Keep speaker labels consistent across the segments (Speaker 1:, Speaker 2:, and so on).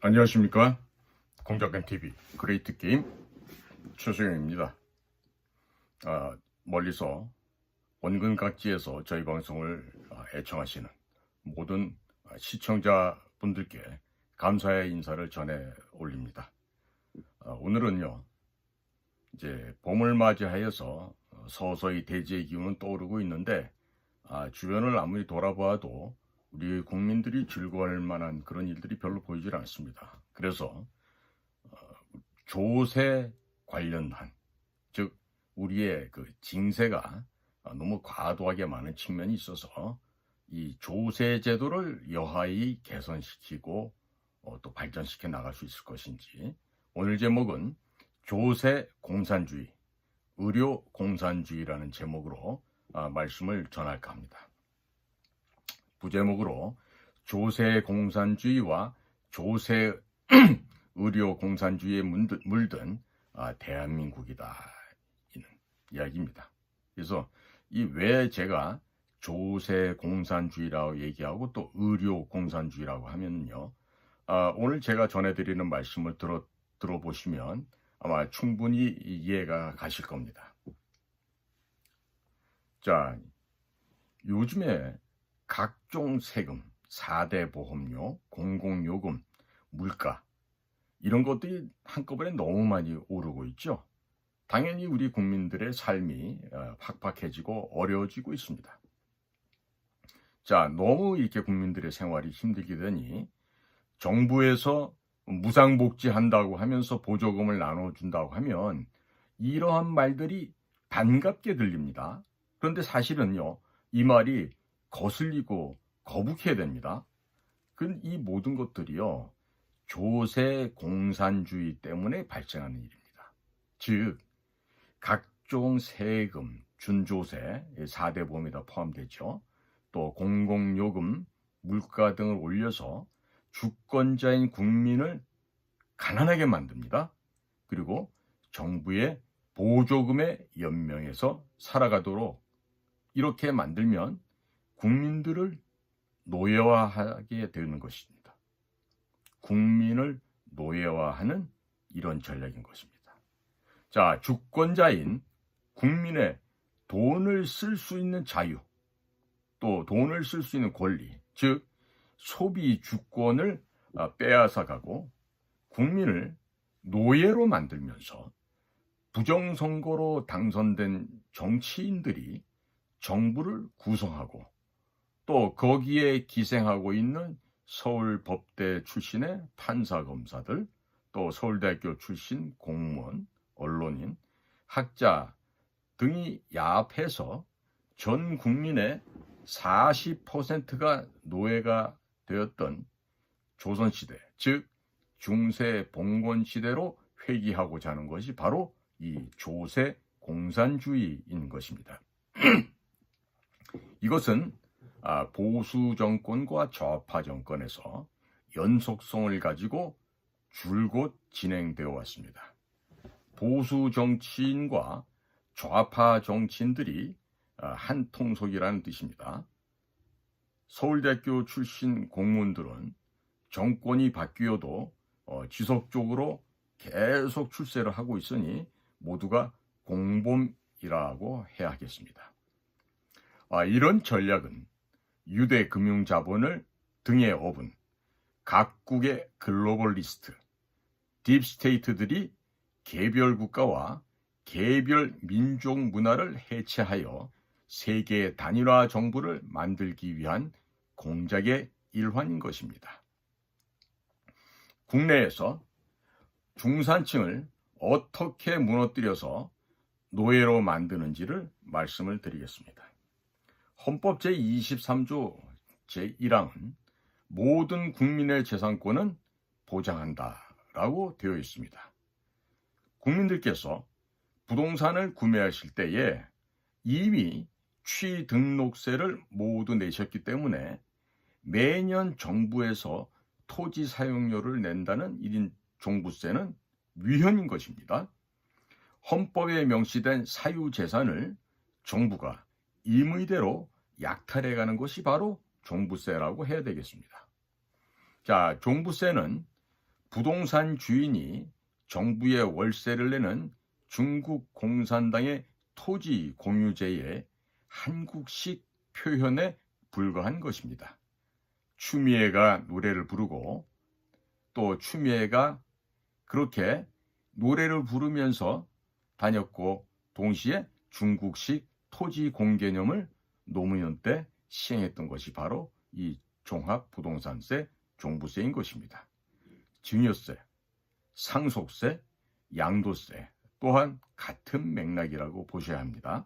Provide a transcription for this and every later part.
Speaker 1: 안녕하십니까. 공작가TV 그레이트 게임 최소영입니다. 멀리서 원근 각지에서 저희 방송을 애청하시는 모든 시청자분들께 감사의 인사를 전해 올립니다. 오늘은요, 이제 봄을 맞이하여서 서서히 대지의 기운은 떠오르고 있는데, 주변을 아무리 돌아보아도 우리 국민들이 즐거워할 만한 그런 일들이 별로 보이질 않습니다. 그래서 조세 관련한, 즉 우리의 그 징세가 너무 과도하게 많은 측면이 있어서 이 조세 제도를 여하히 개선시키고 또 발전시켜 나갈 수 있을 것인지, 오늘 제목은 조세 공산주의, 의료 공산주의라는 제목으로 말씀을 전할까 합니다. 부제목으로 조세 공산주의와 조세 의료 공산주의에 물든 대한민국이다, 이는 이야기입니다. 그래서 이 왜 제가 조세 공산주의라고 얘기하고 또 의료 공산주의라고 하면요, 오늘 제가 전해드리는 말씀을 들어보시면 아마 충분히 이해가 가실 겁니다. 자, 요즘에 각종 세금, 4대 보험료, 공공요금, 물가, 이런 것들이 한꺼번에 너무 많이 오르고 있죠. 당연히 우리 국민들의 삶이 팍팍해지고 어려워지고 있습니다. 자, 너무 이렇게 국민들의 생활이 힘들게 되니 정부에서 무상복지한다고 하면서 보조금을 나눠준다고 하면 이러한 말들이 반갑게 들립니다. 그런데 사실은요, 이 말이 거슬리고 거북해야 됩니다. 이 모든 것들이요, 조세 공산주의 때문에 발생하는 일입니다. 즉, 각종 세금, 준조세, 4대 보험에 다 포함되죠. 또 공공요금, 물가 등을 올려서 주권자인 국민을 가난하게 만듭니다. 그리고 정부의 보조금에 연명해서 살아가도록 이렇게 만들면 국민들을 노예화하게 되는 것입니다. 국민을 노예화하는 이런 전략인 것입니다. 자, 주권자인 국민의 돈을 쓸 수 있는 자유, 또 돈을 쓸 수 있는 권리, 즉 소비 주권을 빼앗아가고 국민을 노예로 만들면서 부정선거로 당선된 정치인들이 정부를 구성하고 또 거기에 기생하고 있는 서울법대 출신의 판사검사들, 또 서울대학교 출신 공무원, 언론인, 학자 등이 야합해서 전 국민의 40%가 노예가 되었던 조선시대, 즉 중세 봉건시대로 회귀하고자 하는 것이 바로 이 조세 공산주의인 것입니다. 이것은 보수 정권과 좌파 정권에서 연속성을 가지고 줄곧 진행되어 왔습니다. 보수 정치인과 좌파 정치인들이 한 통속이라는 뜻입니다. 서울대학교 출신 공무원들은 정권이 바뀌어도 지속적으로 계속 출세를 하고 있으니 모두가 공범이라고 해야 하겠습니다. 이런 전략은 유대 금융 자본을 등에 업은 각국의 글로벌리스트, 딥스테이트들이 개별 국가와 개별 민족 문화를 해체하여 세계 단일화 정부를 만들기 위한 공작의 일환인 것입니다. 국내에서 중산층을 어떻게 무너뜨려서 노예로 만드는지를 말씀을 드리겠습니다. 헌법 제23조 제1항은 모든 국민의 재산권은 보장한다라고 되어 있습니다. 국민들께서 부동산을 구매하실 때에 이미 취등록세를 모두 내셨기 때문에 매년 정부에서 토지 사용료를 낸다는 1인 종부세는 위헌인 것입니다. 헌법에 명시된 사유재산을 정부가 임의대로 약탈해가는 것이 바로 종부세라고 해야 되겠습니다. 자, 종부세는 부동산 주인이 정부에 월세를 내는 중국 공산당의 토지 공유제의 한국식 표현에 불과한 것입니다. 추미애가 노래를 부르고 또 추미애가 그렇게 노래를 부르면서 다녔고 동시에 중국식 토지 공개념을 노무현 때 시행했던 것이 바로 이 종합부동산세, 종부세인 것입니다. 증여세, 상속세, 양도세 또한 같은 맥락이라고 보셔야 합니다.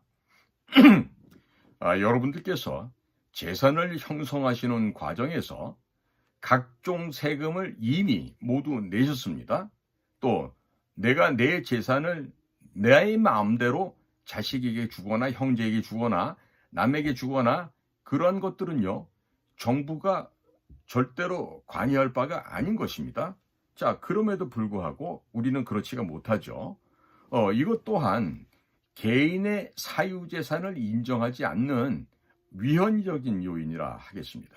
Speaker 1: 여러분들께서 재산을 형성하시는 과정에서 각종 세금을 이미 모두 내셨습니다. 또 내가 내 재산을 내 마음대로 자식에게 주거나 형제에게 주거나 남에게 주거나 그런 것들은요, 정부가 절대로 관여할 바가 아닌 것입니다. 자, 그럼에도 불구하고 우리는 그렇지가 못하죠. 이것 또한 개인의 사유재산을 인정하지 않는 위헌적인 요인이라 하겠습니다.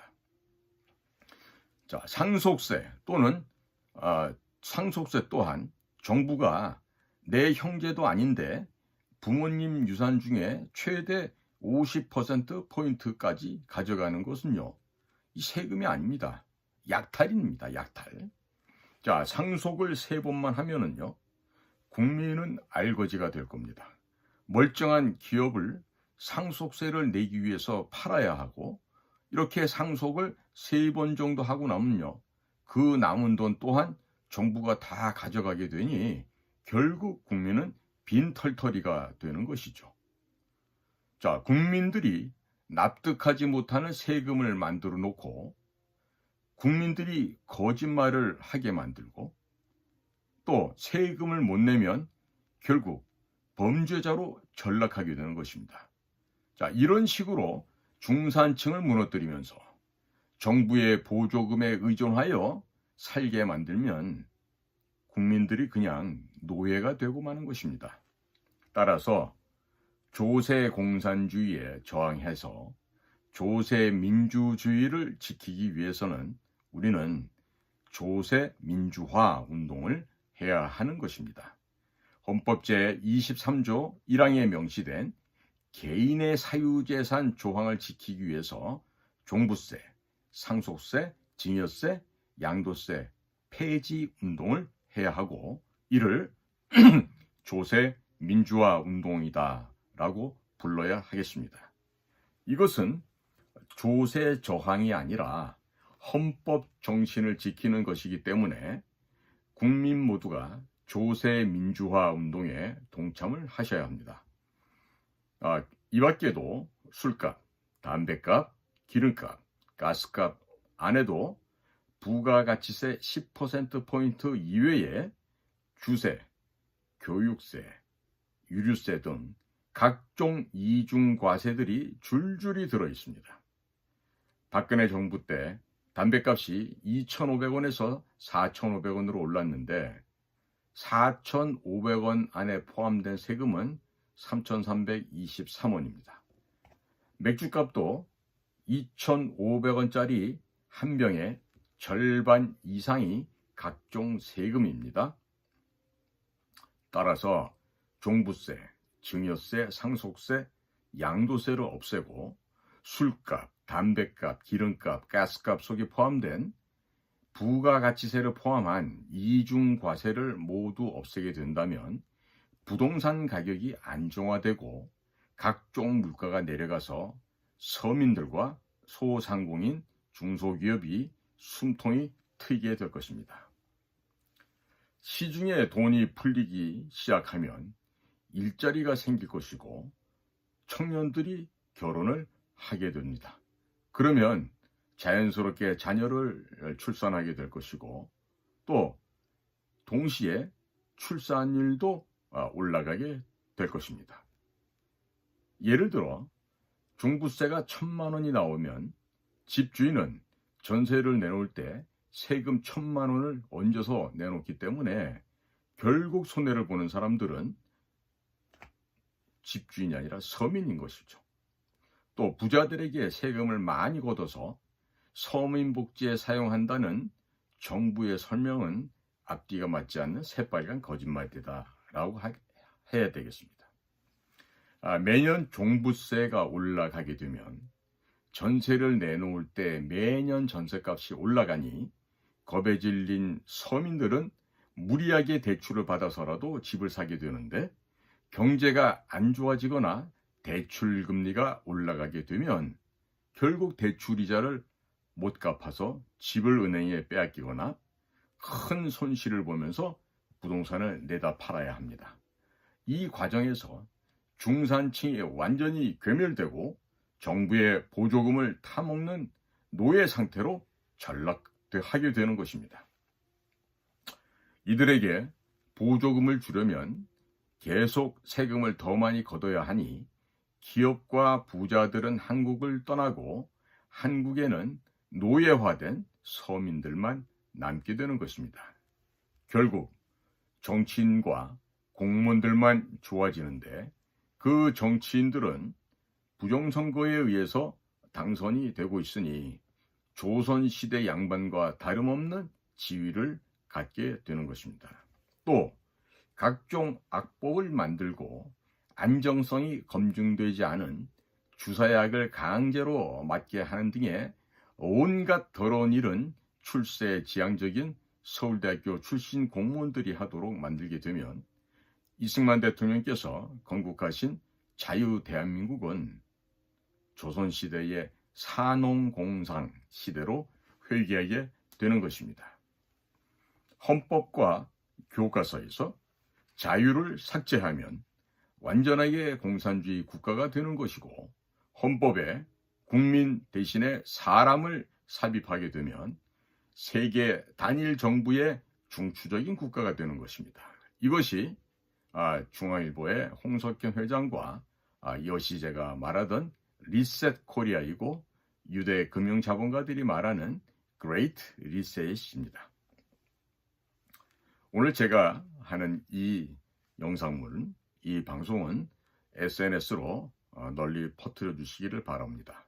Speaker 1: 자, 상속세 또는 상속세 또한 정부가 내 형제도 아닌데 부모님 유산 중에 최대 50%포인트까지 가져가는 것은요, 이 세금이 아닙니다. 약탈입니다. 약탈. 자, 상속을 3번만 하면은요, 국민은 알거지가 될 겁니다. 멀쩡한 기업을 상속세를 내기 위해서 팔아야 하고, 이렇게 상속을 3번 정도 하고 나면요, 그 남은 돈 또한 정부가 다 가져가게 되니 결국 국민은 빈털터리가 되는 것이죠. 자, 국민들이 납득하지 못하는 세금을 만들어 놓고 국민들이 거짓말을 하게 만들고 또 세금을 못 내면 결국 범죄자로 전락하게 되는 것입니다. 자, 이런 식으로 중산층을 무너뜨리면서 정부의 보조금에 의존하여 살게 만들면 국민들이 그냥 노예가 되고 마는 것입니다. 따라서 조세 공산주의에 저항해서 조세 민주주의를 지키기 위해서는 우리는 조세 민주화 운동을 해야 하는 것입니다. 헌법 제23조 1항에 명시된 개인의 사유재산 조항을 지키기 위해서 종부세, 상속세, 증여세, 양도세 폐지 운동을 해야 하고 이를 조세 민주화 운동이다 라고 불러야 하겠습니다. 이것은 조세 저항이 아니라 헌법 정신을 지키는 것이기 때문에 국민 모두가 조세 민주화 운동에 동참을 하셔야 합니다. 이 밖에도 술값, 담배값, 기름값, 가스값 안에도 부가가치세 10%포인트 이외에 주세, 교육세, 유류세 등 각종 이중과세들이 줄줄이 들어 있습니다. 박근혜 정부 때 담배값이 2,500원에서 4,500원으로 올랐는데 4,500원 안에 포함된 세금은 3,323원입니다. 맥주값도 2,500원짜리 한 병에 절반 이상이 각종 세금입니다. 따라서 종부세, 증여세, 상속세, 양도세를 없애고 술값, 담배값, 기름값, 가스값 속에 포함된 부가가치세를 포함한 이중과세를 모두 없애게 된다면 부동산 가격이 안정화되고 각종 물가가 내려가서 서민들과 소상공인, 중소기업이 숨통이 트이게 될 것입니다. 시중에 돈이 풀리기 시작하면 일자리가 생길 것이고 청년들이 결혼을 하게 됩니다. 그러면 자연스럽게 자녀를 출산하게 될 것이고 또 동시에 출산율도 올라가게 될 것입니다. 예를 들어 종부세가 1,000만 원이 나오면 집주인은 전세를 내놓을 때 세금 1,000만 원을 얹어서 내놓기 때문에 결국 손해를 보는 사람들은 집주인이 아니라 서민인 것이죠. 또 부자들에게 세금을 많이 걷어서 서민복지에 사용한다는 정부의 설명은 앞뒤가 맞지 않는 새빨간 거짓말이다라고 해야 되겠습니다. 매년 종부세가 올라가게 되면 전세를 내놓을 때 매년 전세값이 올라가니 겁에 질린 서민들은 무리하게 대출을 받아서라도 집을 사게 되는데, 경제가 안 좋아지거나 대출 금리가 올라가게 되면 결국 대출 이자를 못 갚아서 집을 은행에 빼앗기거나 큰 손실을 보면서 부동산을 내다 팔아야 합니다. 이 과정에서 중산층이 완전히 괴멸되고 정부의 보조금을 타먹는 노예 상태로 전락하게 되는 것입니다. 이들에게 보조금을 주려면 계속 세금을 더 많이 걷어야 하니 기업과 부자들은 한국을 떠나고 한국에는 노예화된 서민들만 남게 되는 것입니다. 결국 정치인과 공무원들만 좋아지는데 그 정치인들은 부정선거에 의해서 당선이 되고 있으니 조선시대 양반과 다름없는 지위를 갖게 되는 것입니다. 또 각종 악법을 만들고 안정성이 검증되지 않은 주사약을 강제로 맞게 하는 등의 온갖 더러운 일은 출세지향적인 서울대학교 출신 공무원들이 하도록 만들게 되면 이승만 대통령께서 건국하신 자유대한민국은 조선시대의 산농공상 시대로 회귀하게 되는 것입니다. 헌법과 교과서에서 자유를 삭제하면 완전하게 공산주의 국가가 되는 것이고, 헌법에 국민 대신에 사람을 삽입하게 되면 세계 단일 정부의 중추적인 국가가 되는 것입니다. 이것이 중앙일보의 홍석현 회장과 여시제가 말하던 리셋 코리아이고, 유대 금융자본가들이 말하는 그레이트 리셋입니다. 오늘 제가 하는 이 영상물은, 이 방송은 SNS로 널리 퍼뜨려 주시기를 바랍니다.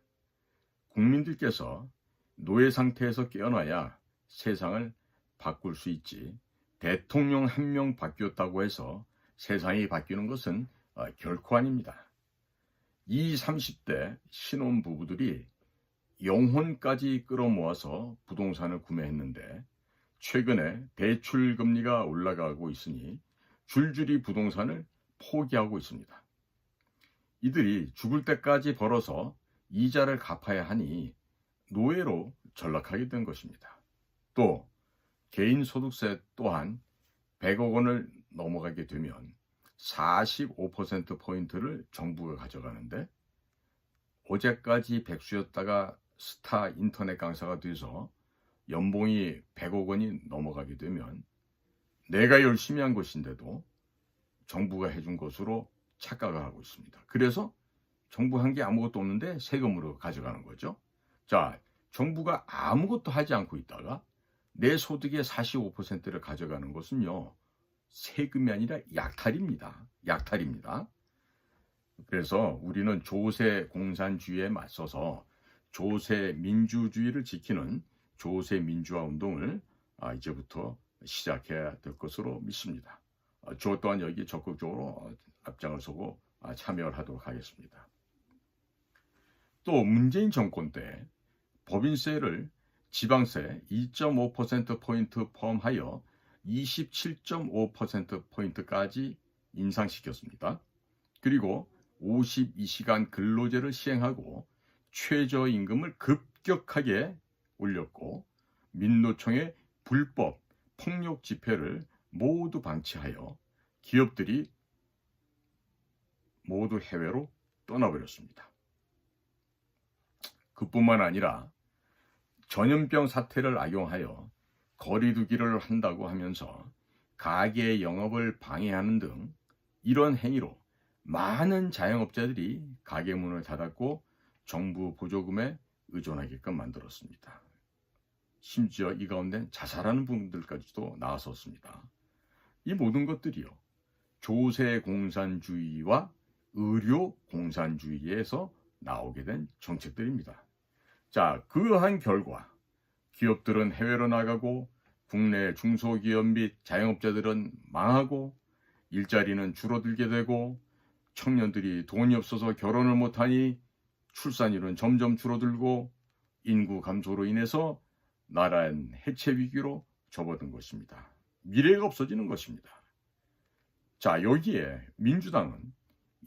Speaker 1: 국민들께서 노예 상태에서 깨어나야 세상을 바꿀 수 있지, 대통령 한 명 바뀌었다고 해서 세상이 바뀌는 것은 결코 아닙니다. 20, 30대 신혼부부들이 영혼까지 끌어모아서 부동산을 구매했는데 최근에 대출 금리가 올라가고 있으니 줄줄이 부동산을 포기하고 있습니다. 이들이 죽을 때까지 벌어서 이자를 갚아야 하니 노예로 전락하게 된 것입니다. 또 개인소득세 또한 100억 원을 넘어가게 되면 45%포인트를 정부가 가져가는데, 어제까지 백수였다가 스타 인터넷 강사가 돼서 연봉이 100억 원이 넘어가게 되면 내가 열심히 한 것인데도 정부가 해준 것으로 착각을 하고 있습니다. 그래서 정부 한 게 아무것도 없는데 세금으로 가져가는 거죠. 자, 정부가 아무것도 하지 않고 있다가 내 소득의 45%를 가져가는 것은요, 세금이 아니라 약탈입니다. 약탈입니다. 그래서 우리는 조세 공산주의에 맞서서 조세 민주주의를 지키는 조세 민주화 운동을 이제부터 시작해야 될 것으로 믿습니다. 저 또한 여기 적극적으로 앞장을 서고 참여를 하도록 하겠습니다. 또 문재인 정권 때 법인세를 지방세 2.5%포인트 포함하여 27.5%포인트까지 인상시켰습니다. 그리고 52시간 근로제를 시행하고 최저임금을 급격하게 올렸고, 민노총의 불법 폭력 집회를 모두 방치하여 기업들이 모두 해외로 떠나버렸습니다. 그뿐만 아니라 전염병 사태를 악용하여 거리두기를 한다고 하면서 가게 영업을 방해하는 등 이런 행위로 많은 자영업자들이 가게 문을 닫았고 정부 보조금에 의존하게끔 만들었습니다. 심지어 이 가운데 자살하는 분들까지도 나왔었습니다. 이 모든 것들이요, 조세 공산주의와 의료 공산주의에서 나오게 된 정책들입니다. 자, 그러한 결과 기업들은 해외로 나가고 국내 중소기업 및 자영업자들은 망하고 일자리는 줄어들게 되고 청년들이 돈이 없어서 결혼을 못하니 출산율은 점점 줄어들고 인구 감소로 인해서 나라는 해체 위기로 접어든 것입니다. 미래가 없어지는 것입니다. 자, 여기에 민주당은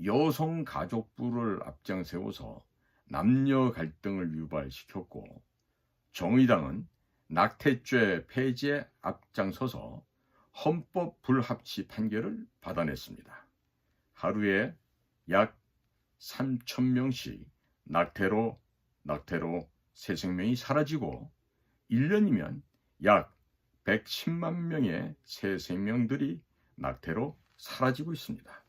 Speaker 1: 여성가족부를 앞장세워서 남녀 갈등을 유발시켰고 정의당은 낙태죄 폐지에 앞장서서 헌법 불합치 판결을 받아냈습니다. 하루에 약 3,000명씩 낙태로 새 생명이 사라지고 1년이면 약 110만 명의 새 생명들이 낙태로 사라지고 있습니다.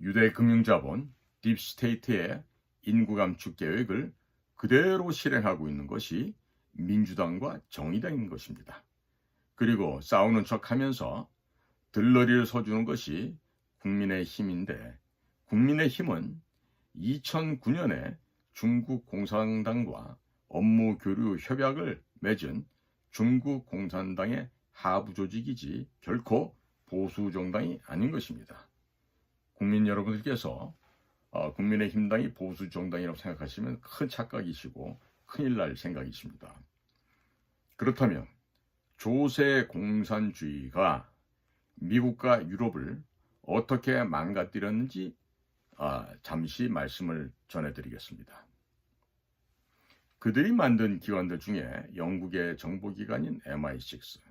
Speaker 1: 유대 금융자본 딥스테이트의 인구 감축 계획을 그대로 실행하고 있는 것이 민주당과 정의당인 것입니다. 그리고 싸우는 척하면서 들러리를 서주는 것이 국민의힘인데 국민의힘은 2009년에 중국 공산당과 업무 교류 협약을 맺은 중국 공산당의 하부 조직이지 결코 보수 정당이 아닌 것입니다. 국민 여러분들께서 국민의힘당이 보수 정당이라고 생각하시면 큰 착각이시고 큰일 날 생각이십니다. 그렇다면 조세 공산주의가 미국과 유럽을 어떻게 망가뜨렸는지 잠시 말씀을 전해드리겠습니다. 그들이 만든 기관들 중에 영국의 정보기관인 MI6,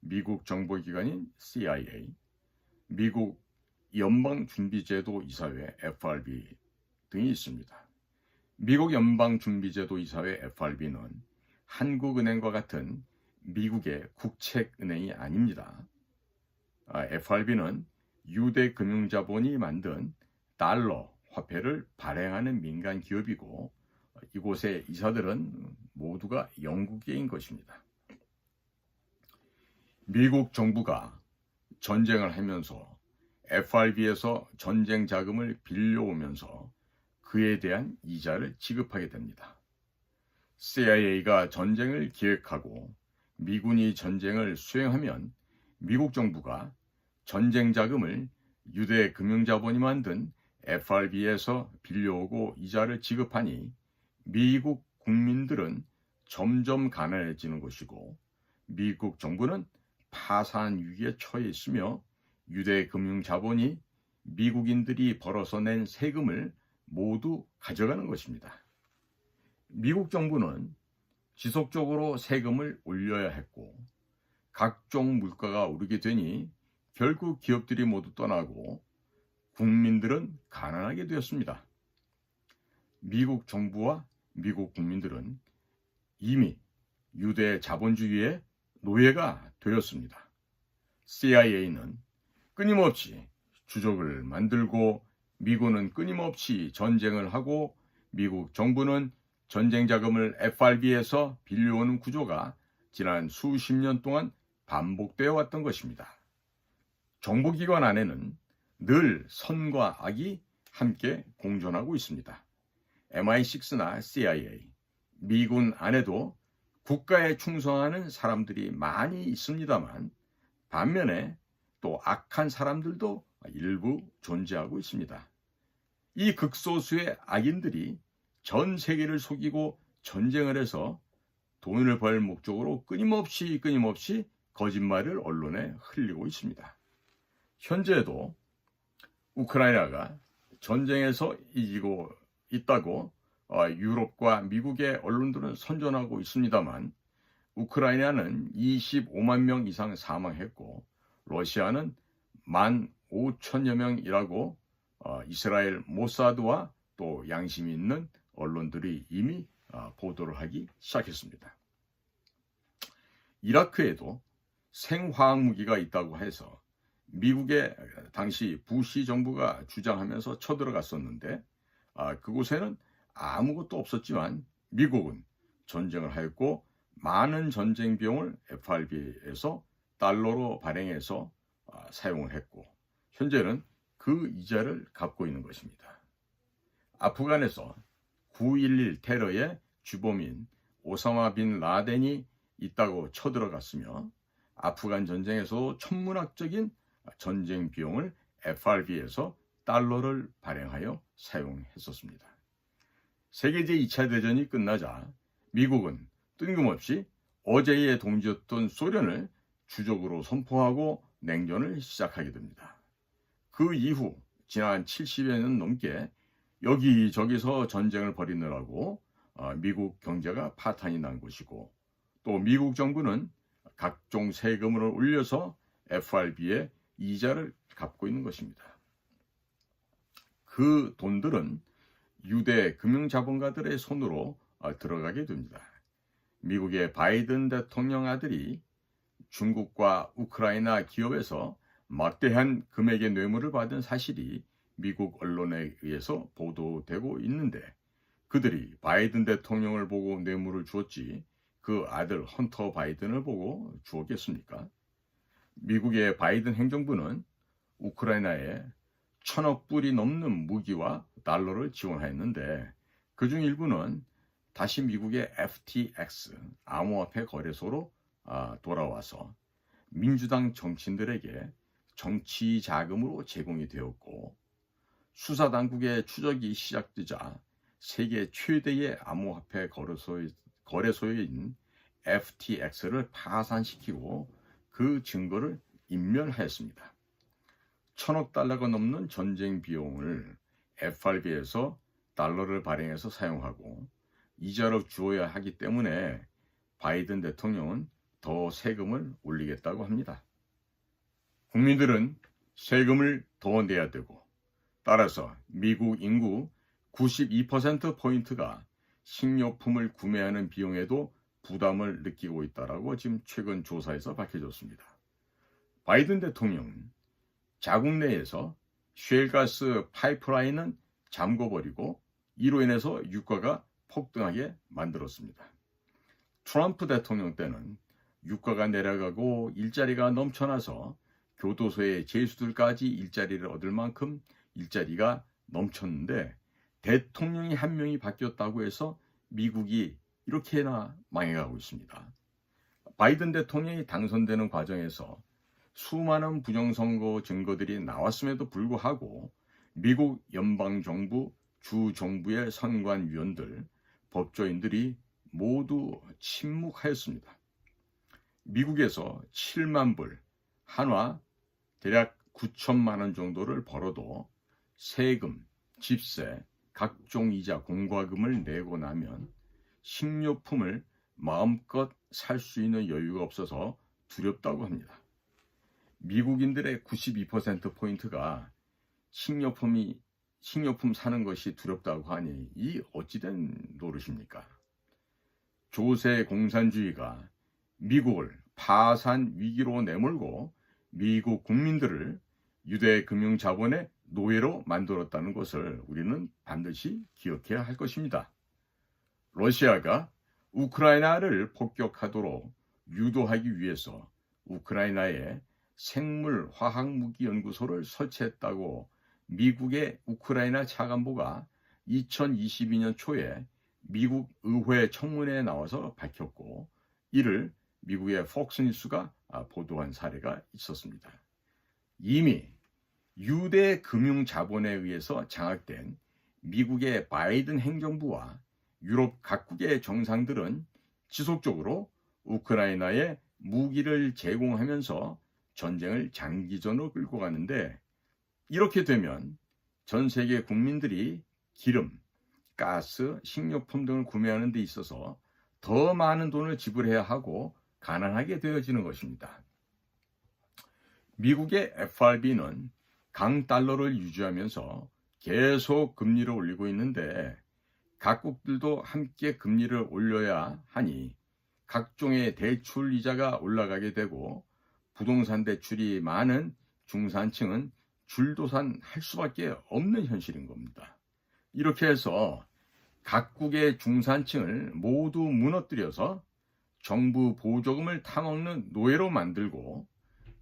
Speaker 1: 미국 정보기관인 CIA, 미국 연방준비제도 이사회 FRB 등이 있습니다. 미국 연방준비제도 이사회 FRB는 한국은행과 같은 미국의 국책은행이 아닙니다. FRB는 유대 금융자본이 만든 달러 화폐를 발행하는 민간 기업이고 이곳의 이사들은 모두가 영국계인 것입니다. 미국 정부가 전쟁을 하면서 FRB에서 전쟁 자금을 빌려오면서 그에 대한 이자를 지급하게 됩니다. CIA가 전쟁을 기획하고 미군이 전쟁을 수행하면 미국 정부가 전쟁 자금을 유대 금융자본이 만든 FRB에서 빌려오고 이자를 지급하니 미국 국민들은 점점 가난해지는 것이고 미국 정부는 파산 위기에 처해 있으며 유대 금융자본이 미국인들이 벌어서 낸 세금을 모두 가져가는 것입니다. 미국 정부는 지속적으로 세금을 올려야 했고 각종 물가가 오르게 되니 결국 기업들이 모두 떠나고 국민들은 가난하게 되었습니다. 미국 정부와 미국 국민들은 이미 유대 자본주의의 노예가 되었습니다. CIA는 끊임없이 주적을 만들고 미군은 끊임없이 전쟁을 하고 미국 정부는 전쟁 자금을 FRB에서 빌려오는 구조가 지난 수십 년 동안 반복되어 왔던 것입니다. 정보기관 안에는 늘 선과 악이 함께 공존하고 있습니다. MI6나 CIA, 미군 안에도 국가에 충성하는 사람들이 많이 있습니다만 반면에 또 악한 사람들도 일부 존재하고 있습니다. 이 극소수의 악인들이 전 세계를 속이고 전쟁을 해서 돈을 벌 목적으로 끊임없이 거짓말을 언론에 흘리고 있습니다. 현재도 우크라이나가 전쟁에서 이기고 있다고 유럽과 미국의 언론들은 선전하고 있습니다만 우크라이나는 25만 명 이상 사망했고 러시아는 15,000여 명이라고 이스라엘 모사드와 또 양심이 있는 언론들이 이미 보도를 하기 시작했습니다. 이라크에도 생화학 무기가 있다고 해서 미국의 당시 부시 정부가 주장하면서 쳐들어갔었는데 그곳에는 아무것도 없었지만 미국은 전쟁을 하였고 많은 전쟁 비용을 FRB에서 달러로 발행해서 사용을 했고 현재는 그 이자를 갚고 있는 것입니다. 아프간에서 9.11 테러의 주범인 오사마 빈 라덴이 있다고 쳐들어갔으며 아프간 전쟁에서 천문학적인 전쟁 비용을 FRB에서 달러를 발행하여 사용했었습니다. 세계 제2차 대전이 끝나자 미국은 뜬금없이 어제의 동지였던 소련을 주적으로 선포하고 냉전을 시작하게 됩니다. 그 이후 지난 70여 년 넘게 여기저기서 전쟁을 벌이느라고 미국 경제가 파탄이 난 것이고, 또 미국 정부는 각종 세금을 올려서 FRB에 이자를 갚고 있는 것입니다. 그 돈들은 유대 금융자본가들의 손으로 들어가게 됩니다. 미국의 바이든 대통령 아들이 중국과 우크라이나 기업에서 막대한 금액의 뇌물을 받은 사실이 미국 언론에 의해서 보도되고 있는데, 그들이 바이든 대통령을 보고 뇌물을 주었지 그 아들 헌터 바이든을 보고 주었겠습니까? 미국의 바이든 행정부는 우크라이나에 1,000억 불이 넘는 무기와 달러를 지원하였는데, 그중 일부는 다시 미국의 FTX 암호화폐 거래소로 돌아와서 민주당 정치인들에게 정치 자금으로 제공이 되었고, 수사당국의 추적이 시작되자 세계 최대의 암호화폐 거래소인 FTX를 파산시키고 그 증거를 인멸하였습니다. 1,000억 달러가 넘는 전쟁 비용을 FRB에서 달러를 발행해서 사용하고 이자로 주어야 하기 때문에 바이든 대통령은 더 세금을 올리겠다고 합니다. 국민들은 세금을 더 내야 되고, 따라서 미국 인구 92%포인트가 식료품을 구매하는 비용에도 부담을 느끼고 있다고 지금 최근 조사에서 밝혀졌습니다. 바이든 대통령은 자국 내에서 셰일가스 파이프라인은 잠궈버리고 이로 인해서 유가가 폭등하게 만들었습니다. 트럼프 대통령 때는 유가가 내려가고 일자리가 넘쳐나서 교도소의 죄수들까지 일자리를 얻을 만큼 일자리가 넘쳤는데, 대통령이 한 명이 바뀌었다고 해서 미국이 이렇게나 망해가고 있습니다. 바이든 대통령이 당선되는 과정에서 수많은 부정선거 증거들이 나왔음에도 불구하고 미국 연방정부, 주정부의 선관위원들, 법조인들이 모두 침묵하였습니다. 미국에서 7만 불, 한화 대략 9천만 원 정도를 벌어도 세금, 집세, 각종 이자, 공과금을 내고 나면 식료품을 마음껏 살 수 있는 여유가 없어서 두렵다고 합니다. 미국인들의 92%포인트가 식료품 사는 것이 두렵다고 하니 이 어찌된 노릇입니까? 조세 공산주의가 미국을 파산 위기로 내몰고 미국 국민들을 유대 금융 자본의 노예로 만들었다는 것을 우리는 반드시 기억해야 할 것입니다. 러시아가 우크라이나를 폭격하도록 유도하기 위해서 우크라이나에 생물 화학 무기 연구소를 설치했다고 미국의 우크라이나 차관보가 2022년 초에 미국 의회 청문회에 나와서 밝혔고, 이를 미국의 폭스뉴스가 보도한 사례가 있었습니다. 이미 유대 금융 자본에 의해서 장악된 미국의 바이든 행정부와 유럽 각국의 정상들은 지속적으로 우크라이나에 무기를 제공하면서 전쟁을 장기전으로 끌고 가는데, 이렇게 되면 전 세계 국민들이 기름, 가스, 식료품 등을 구매하는 데 있어서 더 많은 돈을 지불해야 하고 가난하게 되어지는 것입니다. 미국의 FRB는 강달러를 유지하면서 계속 금리를 올리고 있는데, 각국들도 함께 금리를 올려야 하니 각종의 대출 이자가 올라가게 되고, 부동산 대출이 많은 중산층은 줄도산할 수밖에 없는 현실인 겁니다. 이렇게 해서 각국의 중산층을 모두 무너뜨려서 정부 보조금을 타먹는 노예로 만들고,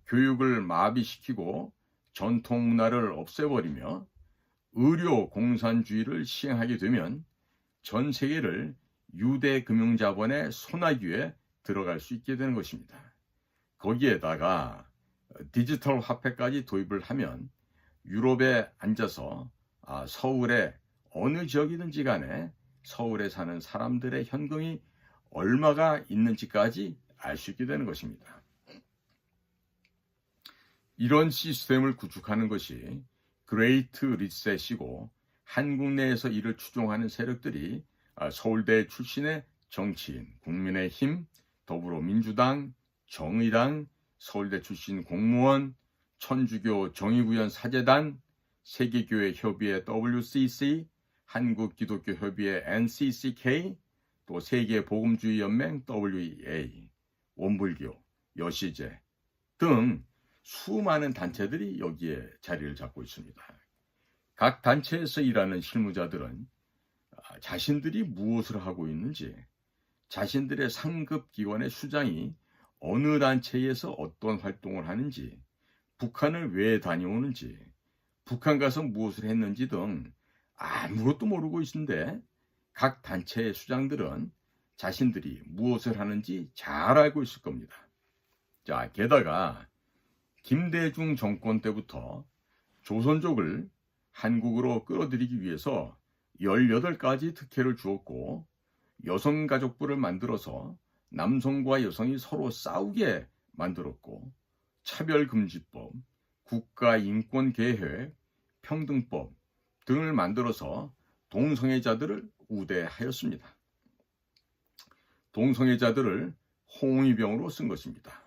Speaker 1: 교육을 마비시키고 전통 문화를 없애버리며 의료 공산주의를 시행하게 되면 전 세계를 유대 금융자본의 소나기에 들어갈 수 있게 되는 것입니다. 거기에다가 디지털 화폐까지 도입을 하면 유럽에 앉아서 서울의 어느 지역이든지 간에 서울에 사는 사람들의 현금이 얼마가 있는지까지 알 수 있게 되는 것입니다. 이런 시스템을 구축하는 것이 그레이트 리셋이고, 한국 내에서 이를 추종하는 세력들이 서울대 출신의 정치인, 국민의힘, 더불어민주당, 정의당, 서울대 출신 공무원, 천주교 정의구현 사재단, 세계교회협의회 WCC, 한국기독교협의회 NCCK, 또 세계복음주의연맹 WEA, 원불교, 여시제 등 수많은 단체들이 여기에 자리를 잡고 있습니다. 각 단체에서 일하는 실무자들은 자신들이 무엇을 하고 있는지, 자신들의 상급 기관의 수장이 어느 단체에서 어떤 활동을 하는지, 북한을 왜 다녀오는지, 북한 가서 무엇을 했는지 등 아무것도 모르고 있는데, 각 단체의 수장들은 자신들이 무엇을 하는지 잘 알고 있을 겁니다. 자, 게다가 김대중 정권 때부터 조선족을 한국으로 끌어들이기 위해서 18가지 특혜를 주었고, 여성가족부를 만들어서 남성과 여성이 서로 싸우게 만들었고, 차별금지법, 국가인권계획, 평등법 등을 만들어서 동성애자들을 우대하였습니다. 동성애자들을 홍위병으로 쓴 것입니다.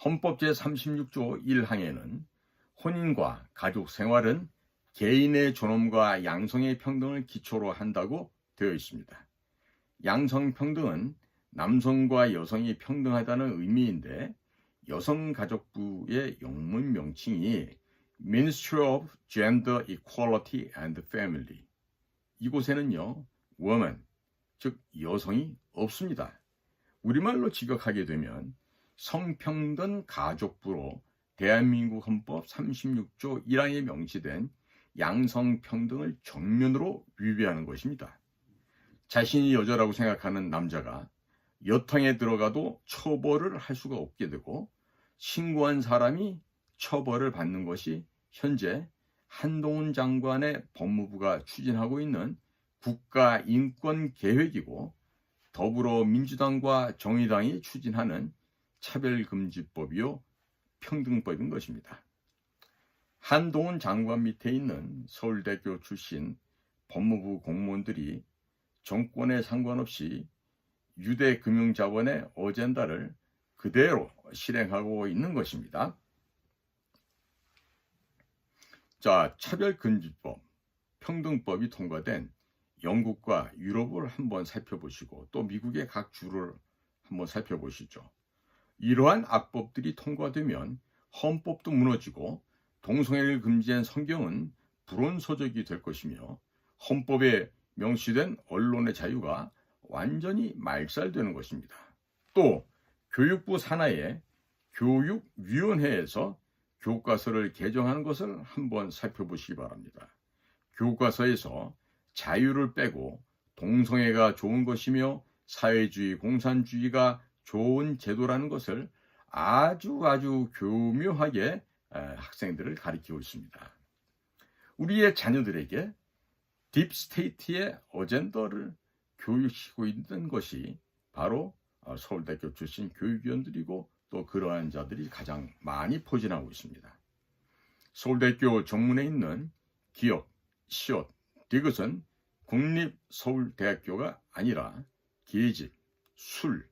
Speaker 1: 헌법 제36조 1항에는 혼인과 가족 생활은 개인의 존엄과 양성의 평등을 기초로 한다고 되어 있습니다. 양성평등은 남성과 여성이 평등하다는 의미인데, 여성가족부의 영문 명칭이 Ministry of Gender Equality and Family, 이곳에는요 woman, 즉 여성이 없습니다. 우리말로 직역하게 되면 성평등 가족부로 대한민국 헌법 36조 1항에 명시된 양성평등을 정면으로 위배하는 것입니다. 자신이 여자라고 생각하는 남자가 여탕에 들어가도 처벌을 할 수가 없게 되고, 신고한 사람이 처벌을 받는 것이 현재 한동훈 장관의 법무부가 추진하고 있는 국가인권계획이고, 더불어민주당과 정의당이 추진하는 차별금지법이요 평등법인 것입니다. 한동훈 장관 밑에 있는 서울대교 출신 법무부 공무원들이 정권에 상관없이 유대금융자본의 어젠다를 그대로 실행하고 있는 것입니다. 자, 차별금지법, 평등법이 통과된 영국과 유럽을 한번 살펴보시고, 또 미국의 각 주를 한번 살펴보시죠. 이러한 악법들이 통과되면 헌법도 무너지고 동성애를 금지한 성경은 불온서적이 될 것이며, 헌법에 명시된 언론의 자유가 완전히 말살되는 것입니다. 또 교육부 산하의 교육위원회에서 교과서를 개정하는 것을 한번 살펴보시기 바랍니다. 교과서에서 자유를 빼고 동성애가 좋은 것이며 사회주의, 공산주의가 좋은 제도라는 것을 아주 교묘하게 학생들을 가르치고 있습니다. 우리의 자녀들에게 딥스테이트의 어젠더를 교육시키고 있는 것이 바로 서울대교 출신 교육위원들이고, 또 그러한 자들이 가장 많이 포진하고 있습니다. 서울대교 정문에 있는 기역, 시옷, 디귿은 국립서울대학교가 아니라 계집, 술,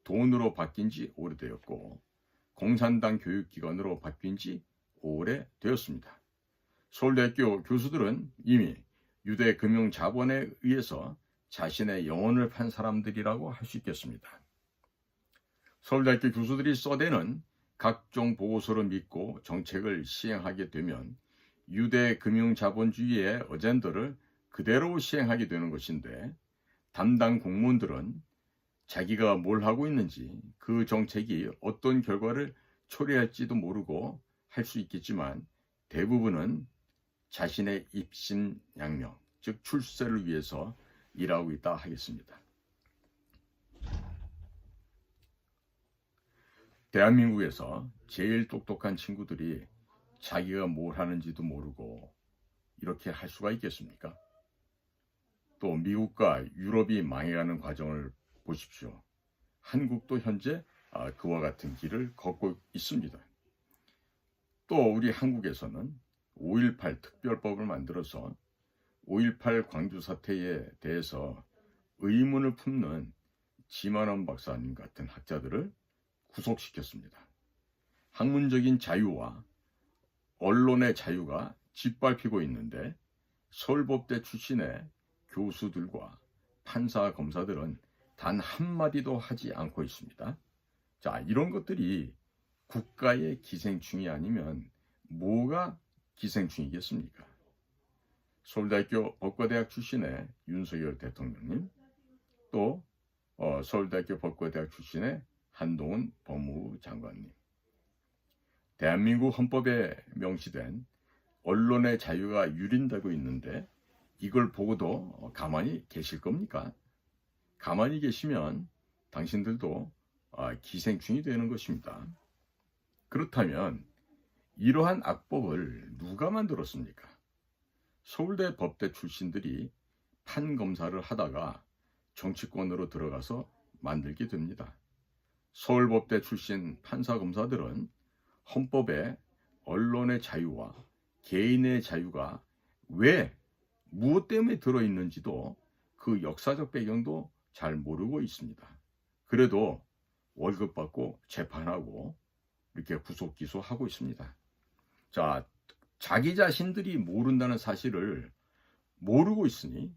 Speaker 1: 돈으로 바뀐 지 오래되었고, 공산당 교육기관으로 바뀐 지 오래되었습니다. 서울대학교 교수들은 이미 유대금융자본에 의해서 자신의 영혼을 판 사람들이라고 할 수 있겠습니다. 서울대학교 교수들이 써대는 각종 보고서를 믿고 정책을 시행하게 되면 유대금융자본주의의 어젠더를 그대로 시행하게 되는 것인데, 담당 공무원들은 자기가 뭘 하고 있는지, 그 정책이 어떤 결과를 초래할지도 모르고 할 수 있겠지만, 대부분은 자신의 입신양명, 즉 출세를 위해서 일하고 있다 하겠습니다. 대한민국에서 제일 똑똑한 친구들이 자기가 뭘 하는지도 모르고 이렇게 할 수가 있겠습니까? 또 미국과 유럽이 망해가는 과정을 보십시오. 한국도 현재 그와 같은 길을 걷고 있습니다. 또 우리 한국에서는 5.18 특별법을 만들어서 5.18 광주 사태에 대해서 의문을 품는 지만원 박사님 같은 학자들을 구속시켰습니다. 학문적인 자유와 언론의 자유가 짓밟히고 있는데 서울법대 출신의 교수들과 판사, 검사들은 단 한마디도 하지 않고 있습니다. 자, 이런 것들이 국가의 기생충이 아니면 뭐가 기생충이겠습니까? 서울대학교 법과대학 출신의 윤석열 대통령님, 또 서울대학교 법과대학 출신의 한동훈 법무부 장관님. 대한민국 헌법에 명시된 언론의 자유가 유린되고 있는데 이걸 보고도 가만히 계실 겁니까? 가만히 계시면 당신들도 기생충이 되는 것입니다. 그렇다면 이러한 악법을 누가 만들었습니까? 서울대 법대 출신들이 판검사를 하다가 정치권으로 들어가서 만들게 됩니다. 서울법대 출신 판사검사들은 헌법에 언론의 자유와 개인의 자유가 왜 무엇 때문에 들어있는지도 그 역사적 배경도 잘 모르고 있습니다. 그래도 월급 받고 재판하고 이렇게 구속 기소하고 있습니다. 자, 자기 자신들이 모른다는 사실을 모르고 있으니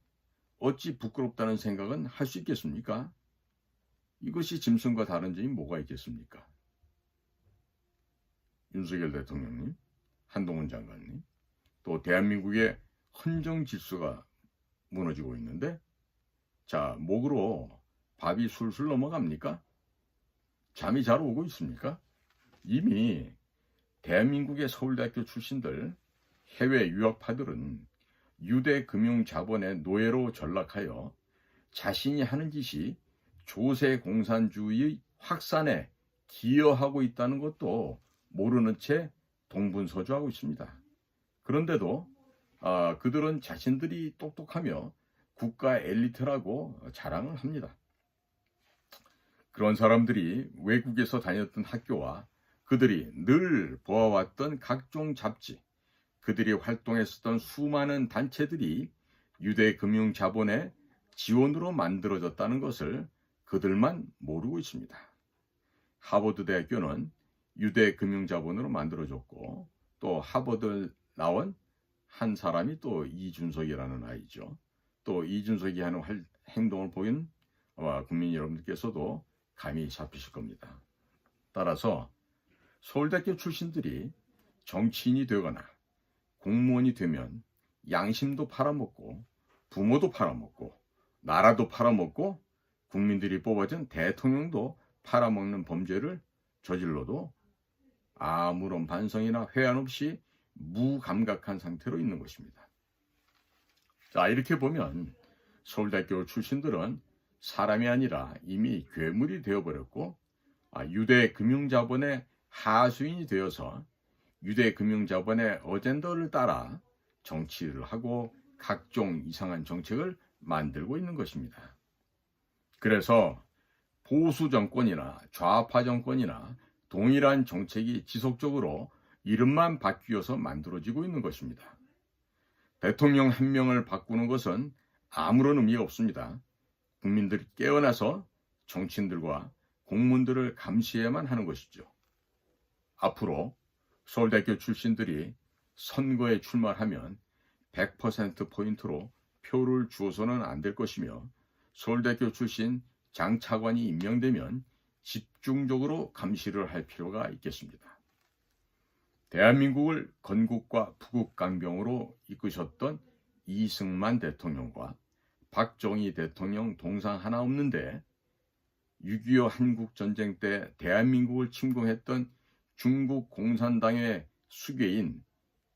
Speaker 1: 어찌 부끄럽다는 생각은 할 수 있겠습니까? 이것이 짐승과 다른 점이 뭐가 있겠습니까? 윤석열 대통령님, 한동훈 장관님, 또 대한민국의 헌정 질서가 무너지고 있는데, 자, 목으로 밥이 술술 넘어갑니까? 잠이 잘 오고 있습니까? 이미 대한민국의 서울대학교 출신들, 해외 유학파들은 유대 금융 자본의 노예로 전락하여 자신이 하는 짓이 조세 공산주의 확산에 기여하고 있다는 것도 모르는 채 동분서주하고 있습니다. 그런데도 그들은 자신들이 똑똑하며 국가 엘리트라고 자랑을 합니다. 그런 사람들이 외국에서 다녔던 학교와 그들이 늘 보아왔던 각종 잡지, 그들이 활동했었던 수많은 단체들이 유대금융 자본의 지원으로 만들어졌다는 것을 그들만 모르고 있습니다. 하버드 대학교는 유대금융 자본으로 만들어졌고, 또 하버드 나온 한 사람이 또 이준석이라는 아이죠. 또 이준석이 하는 행동을 보인 아마 국민 여러분들께서도 감이 잡히실 겁니다. 따라서 서울대학교 출신들이 정치인이 되거나 공무원이 되면 양심도 팔아먹고 부모도 팔아먹고 나라도 팔아먹고 국민들이 뽑아준 대통령도 팔아먹는 범죄를 저질러도 아무런 반성이나 회한 없이 무감각한 상태로 있는 것입니다. 자, 이렇게 보면 서울대학교 출신들은 사람이 아니라 이미 괴물이 되어버렸고 유대 금융자본의 하수인이 되어서 유대 금융자본의 어젠더를 따라 정치를 하고 각종 이상한 정책을 만들고 있는 것입니다. 그래서 보수 정권이나 좌파 정권이나 동일한 정책이 지속적으로 이름만 바뀌어서 만들어지고 있는 것입니다. 대통령 한 명을 바꾸는 것은 아무런 의미가 없습니다. 국민들이 깨어나서 정치인들과 공무원들을 감시해야만 하는 것이죠. 앞으로 서울대학교 출신들이 선거에 출마하면 100%포인트로 표를 주어서는 안 될 것이며, 서울대학교 출신 장 차관이 임명되면 집중적으로 감시를 할 필요가 있겠습니다. 대한민국을 건국과 부국강병으로 이끄셨던 이승만 대통령과 박정희 대통령 동상 하나 없는데 6.25 한국전쟁 때 대한민국을 침공했던 중국 공산당의 수괴인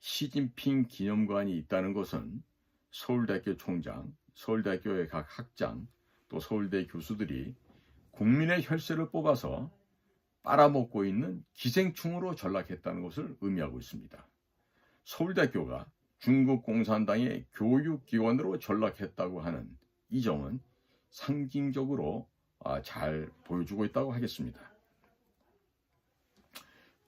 Speaker 1: 시진핑 기념관이 있다는 것은 서울대학교 총장, 서울대학교의 각 학장, 또 서울대 교수들이 국민의 혈세를 뽑아서 빨아먹고 있는 기생충으로 전락했다는 것을 의미하고 있습니다. 서울대학교가 중국 공산당의 교육기관으로 전락했다고 하는 이 점은 상징적으로 잘 보여주고 있다고 하겠습니다.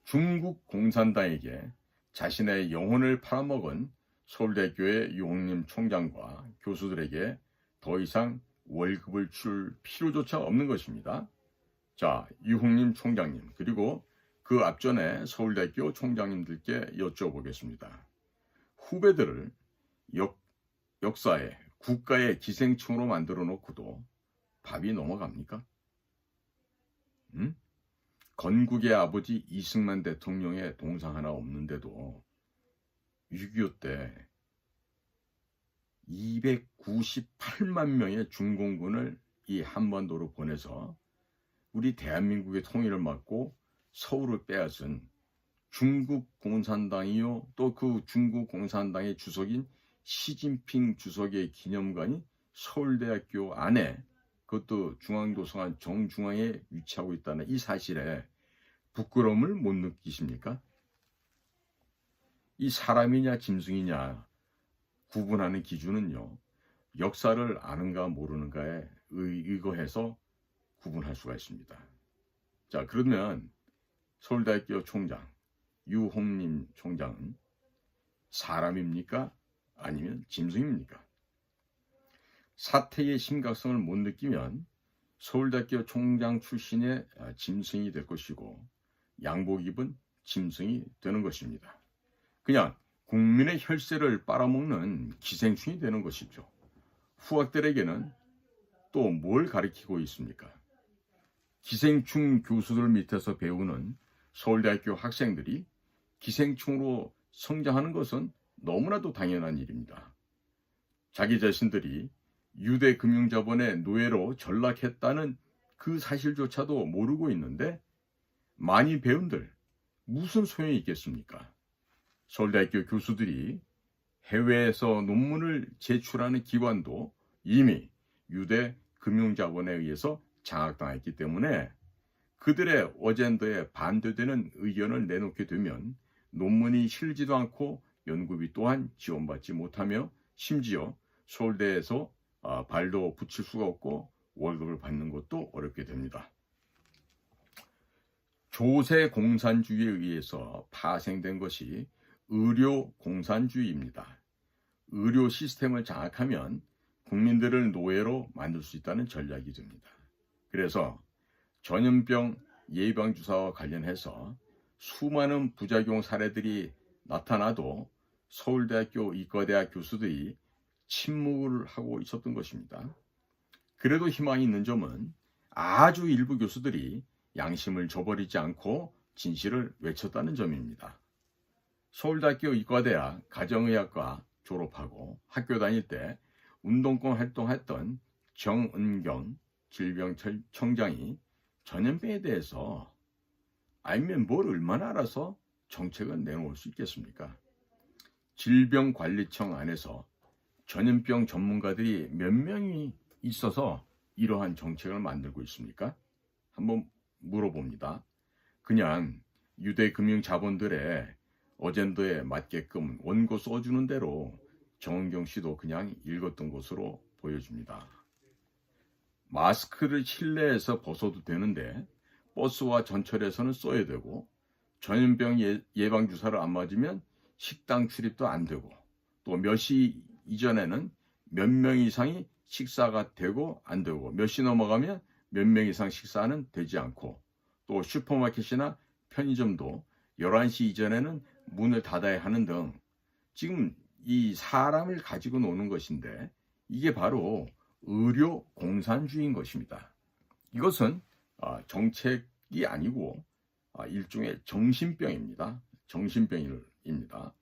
Speaker 1: 중국 공산당에게 자신의 영혼을 팔아먹은 서울대학교의 유홍림 총장과 교수들에게 더 이상 월급을 줄 필요조차 없는 것입니다. 자, 유홍림 총장님 그리고 그 앞전에 서울대학교 총장님들께 여쭤보겠습니다. 후배들을 역사에 국가의 기생충으로 만들어 놓고도 밥이 넘어갑니까? 건국의 아버지 이승만 대통령의 동상 하나 없는데도 6.25 때 298만 명의 중공군을 이 한반도로 보내서 우리 대한민국의 통일을 막고 서울을 빼앗은 중국 공산당이요 또 그 중국 공산당의 주석인 시진핑 주석의 기념관이 서울대학교 안에 그것도 중앙도서관 정중앙에 위치하고 있다는 이 사실에 부끄러움을 못 느끼십니까? 이 사람이냐 짐승이냐 구분하는 기준은요 역사를 아는가 모르는가에 의거해서 구분할 수가 있습니다. 자, 그러면 서울대학교 총장 유홍림 총장은 사람입니까? 아니면 짐승입니까? 사태의 심각성을 못 느끼면 서울대학교 총장 출신의 짐승이 될 것이고 양복 입은 짐승이 되는 것입니다. 그냥 국민의 혈세를 빨아먹는 기생충이 되는 것이죠. 후학들에게는 또 뭘 가르치고 있습니까? 기생충 교수들 밑에서 배우는 서울대학교 학생들이 기생충으로 성장하는 것은 너무나도 당연한 일입니다. 자기 자신들이 유대 금융자본의 노예로 전락했다는 그 사실조차도 모르고 있는데 많이 배운들 무슨 소용이 있겠습니까? 서울대학교 교수들이 해외에서 논문을 제출하는 기관도 이미 유대 금융자본에 의해서 장악당했기 때문에 그들의 어젠더에 반대되는 의견을 내놓게 되면 논문이 실지도 않고 연구비 또한 지원받지 못하며 심지어 서울대에서 발도 붙일 수가 없고 월급을 받는 것도 어렵게 됩니다. 조세 공산주의에 의해서 파생된 것이 의료 공산주의입니다. 의료 시스템을 장악하면 국민들을 노예로 만들 수 있다는 전략이 됩니다. 그래서 전염병 예방주사와 관련해서 수많은 부작용 사례들이 나타나도 서울대학교 의과대학 교수들이 침묵을 하고 있었던 것입니다. 그래도 희망이 있는 점은 아주 일부 교수들이 양심을 저버리지 않고 진실을 외쳤다는 점입니다. 서울대학교 의과대학 가정의학과 졸업하고 학교 다닐 때 운동권 활동했던 정은경 질병청장이 전염병에 대해서 알면 뭘 얼마나 알아서 정책을 내놓을 수 있겠습니까? 질병관리청 안에서 전염병 전문가들이 몇 명이 있어서 이러한 정책을 만들고 있습니까? 한번 물어봅니다. 그냥 유대금융 자본들의 어젠더에 맞게끔 원고 써주는 대로 정은경 씨도 그냥 읽었던 것으로 보여집니다. 마스크를 실내에서 벗어도 되는데 버스와 전철에서는 써야 되고 전염병 예방주사를 안 맞으면 식당 출입도 안 되고 또 몇 시 이전에는 몇 명 이상이 식사가 되고 안 되고 몇 시 넘어가면 몇 명 이상 식사는 되지 않고 또 슈퍼마켓이나 편의점도 11시 이전에는 문을 닫아야 하는 등 지금 이 사람을 가지고 노는 것인데 이게 바로 의료 공산주의인 것입니다. 이것은 정책이 아니고 일종의 정신병입니다. 정신병입니다.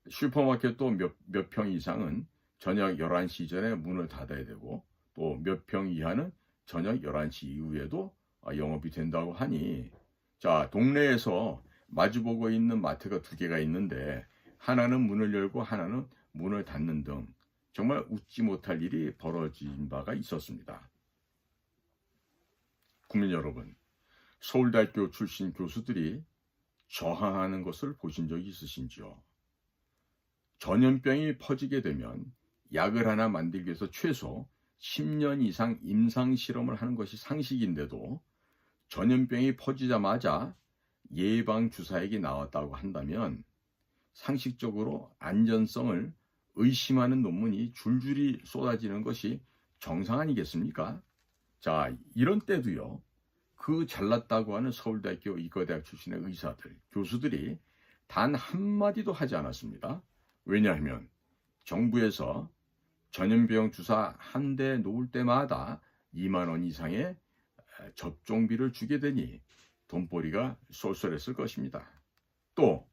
Speaker 1: 슈퍼마켓도 몇 평 이상은 저녁 11시 전에 문을 닫아야 되고 또 몇 평 이하는 저녁 11시 이후에도 영업이 된다고 하니 자, 동네에서 마주보고 있는 마트가 두 개가 있는데 하나는 문을 열고 하나는 문을 닫는 등 정말 웃지 못할 일이 벌어진 바가 있었습니다. 국민 여러분, 서울대학교 출신 교수들이 저항하는 것을 보신 적이 있으신지요? 전염병이 퍼지게 되면 약을 하나 만들기 위해서 최소 10년 이상 임상 실험을 하는 것이 상식인데도 전염병이 퍼지자마자 예방 주사액이 나왔다고 한다면 상식적으로 안전성을 의심하는 논문이 줄줄이 쏟아지는 것이 정상 아니겠습니까? 자, 이런 때도요, 그 잘났다고 하는 서울대학교 의과대학 출신의 의사들, 교수들이 단 한마디도 하지 않았습니다. 왜냐하면 정부에서 전염병 주사 한 대 놓을 때마다 2만 원 이상의 접종비를 주게 되니 돈벌이가 쏠쏠했을 것입니다. 또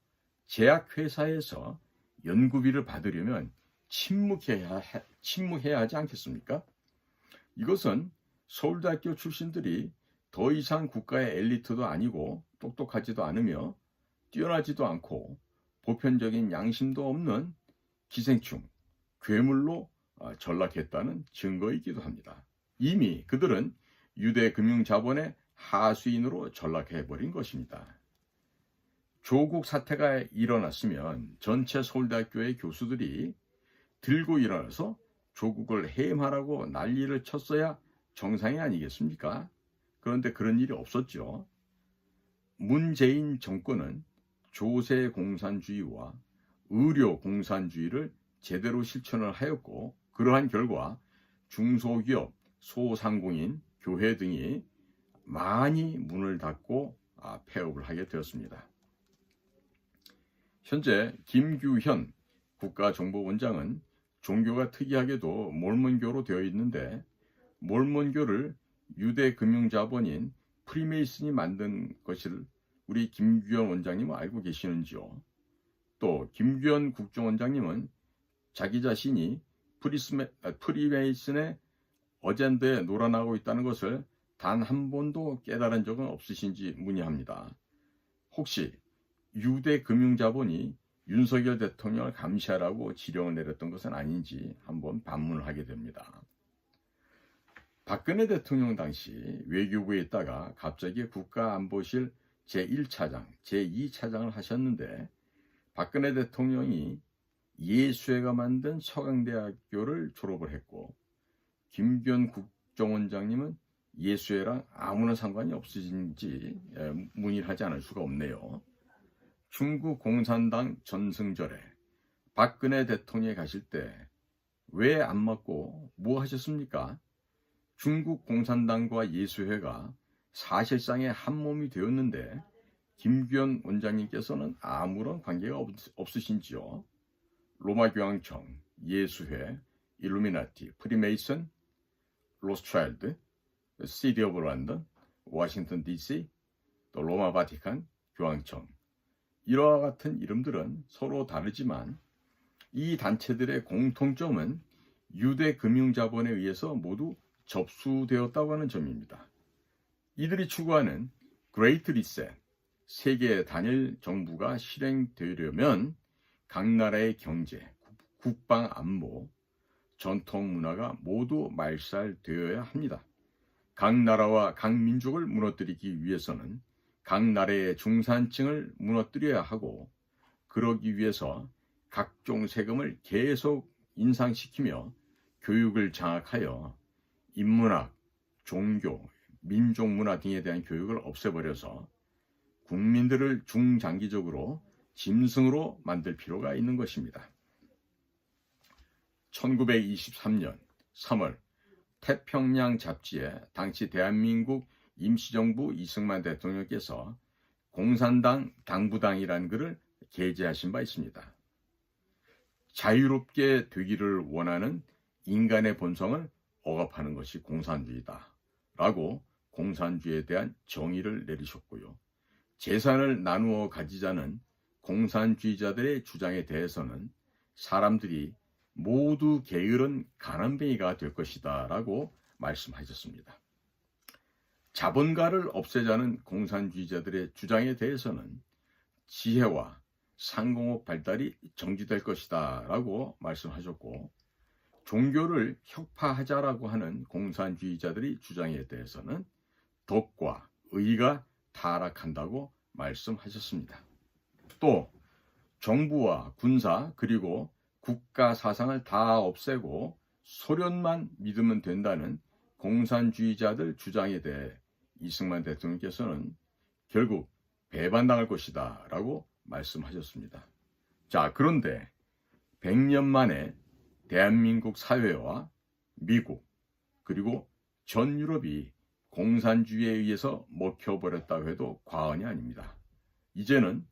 Speaker 1: 제약회사에서 연구비를 받으려면 침묵해야 하지 않겠습니까? 이것은 서울대학교 출신들이 더 이상 국가의 엘리트도 아니고 똑똑하지도 않으며 뛰어나지도 않고 보편적인 양심도 없는 기생충, 괴물로 전락했다는 증거이기도 합니다. 이미 그들은 유대 금융자본의 하수인으로 전락해버린 것입니다. 조국 사태가 일어났으면 전체 서울대학교의 교수들이 들고 일어나서 조국을 해임하라고 난리를 쳤어야 정상이 아니겠습니까? 그런데 그런 일이 없었죠. 문재인 정권은 조세 공산주의와 의료 공산주의를 제대로 실천을 하였고, 그러한 결과 중소기업, 소상공인, 교회 등이 많이 문을 닫고 폐업을 하게 되었습니다. 현재 김규현 국가정보원장은 종교가 특이하게도 몰몬교로 되어 있는데, 몰몬교를 유대 금융자본인 프리메이슨이 만든 것을 우리 김규현 원장님은 알고 계시는지요? 또 김규현 국정원장님은 자기 자신이 프리메이슨의 어젠더에 놀아나고 있다는 것을 단 한 번도 깨달은 적은 없으신지 문의합니다. 혹시 유대 금융자본이 윤석열 대통령을 감시하라고 지령을 내렸던 것은 아닌지 한번 반문을 하게 됩니다. 박근혜 대통령 당시 외교부에 있다가 갑자기 국가안보실 제1차장, 제2차장을 하셨는데, 박근혜 대통령이 예수회가 만든 서강대학교를 졸업을 했고, 김규현 국정원장님은 예수회랑 아무런 상관이 없으신지 문의를 하지 않을 수가 없네요. 중국 공산당 전승절에 박근혜 대통령이 가실 때 왜 안 맞고 뭐 하셨습니까? 중국 공산당과 예수회가 사실상의 한 몸이 되었는데 김규현 원장님께서는 아무런 관계가 없으신지요? 로마 교황청, 예수회, 일루미나티, 프리메이슨, 로스트라일드, 시티 오브 런던, 워싱턴 DC, 또 로마 바티칸, 교황청, 이와 같은 이름들은 서로 다르지만 이 단체들의 공통점은 유대 금융자본에 의해서 모두 접수되었다고 하는 점입니다. 이들이 추구하는 그레이트 리셋, 세계 단일 정부가 실행되려면 각 나라의 경제, 국방 안보, 전통 문화가 모두 말살되어야 합니다. 각 나라와 각 민족을 무너뜨리기 위해서는 각 나라의 중산층을 무너뜨려야 하고, 그러기 위해서 각종 세금을 계속 인상시키며 교육을 장악하여 인문학, 종교, 민족문화 등에 대한 교육을 없애버려서 국민들을 중장기적으로 짐승으로 만들 필요가 있는 것입니다. 1923년 3월 태평양 잡지에 당시 대한민국 임시정부 이승만 대통령께서 공산당 당부당이라는 글을 게재하신 바 있습니다. 자유롭게 되기를 원하는 인간의 본성을 억압하는 것이 공산주의다 라고 공산주의에 대한 정의를 내리셨고요. 재산을 나누어 가지자는 공산주의자들의 주장에 대해서는 사람들이 모두 게으른 가난뱅이가 될 것이다 라고 말씀하셨습니다. 자본가를 없애자는 공산주의자들의 주장에 대해서는 지혜와 상공업 발달이 정지될 것이다 라고 말씀하셨고, 종교를 혁파하자라고 하는 공산주의자들의 주장에 대해서는 덕과 의가 타락한다고 말씀하셨습니다. 또 정부와 군사 그리고 국가 사상을 다 없애고 소련만 믿으면 된다는 공산주의자들 주장에 대해 이승만 대통령께서는 결국 배반당할 것이다 라고 말씀하셨습니다. 자, 그런데 100년 만에 대한민국 사회와 미국 그리고 전 유럽이 공산주의에 의해서 먹혀버렸다고 해도 과언이 아닙니다. 이제는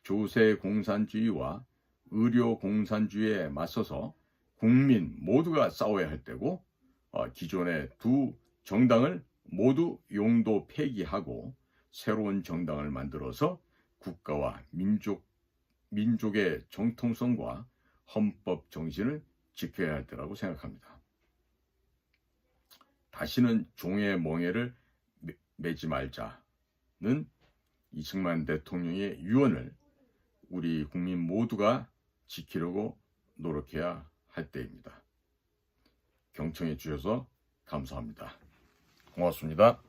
Speaker 1: 조세 공산주의와 의료 공산주의에 맞서서 국민 모두가 싸워야 할 때고, 기존의 두 정당을 모두 용도 폐기하고 새로운 정당을 만들어서 국가와 민족의 정통성과 헌법 정신을 지켜야 할 때라고 생각합니다. 다시는 종의 멍에를 매지 말자는 이승만 대통령의 유언을 우리 국민 모두가 지키려고 노력해야 할 때입니다. 경청해 주셔서 감사합니다. 고맙습니다.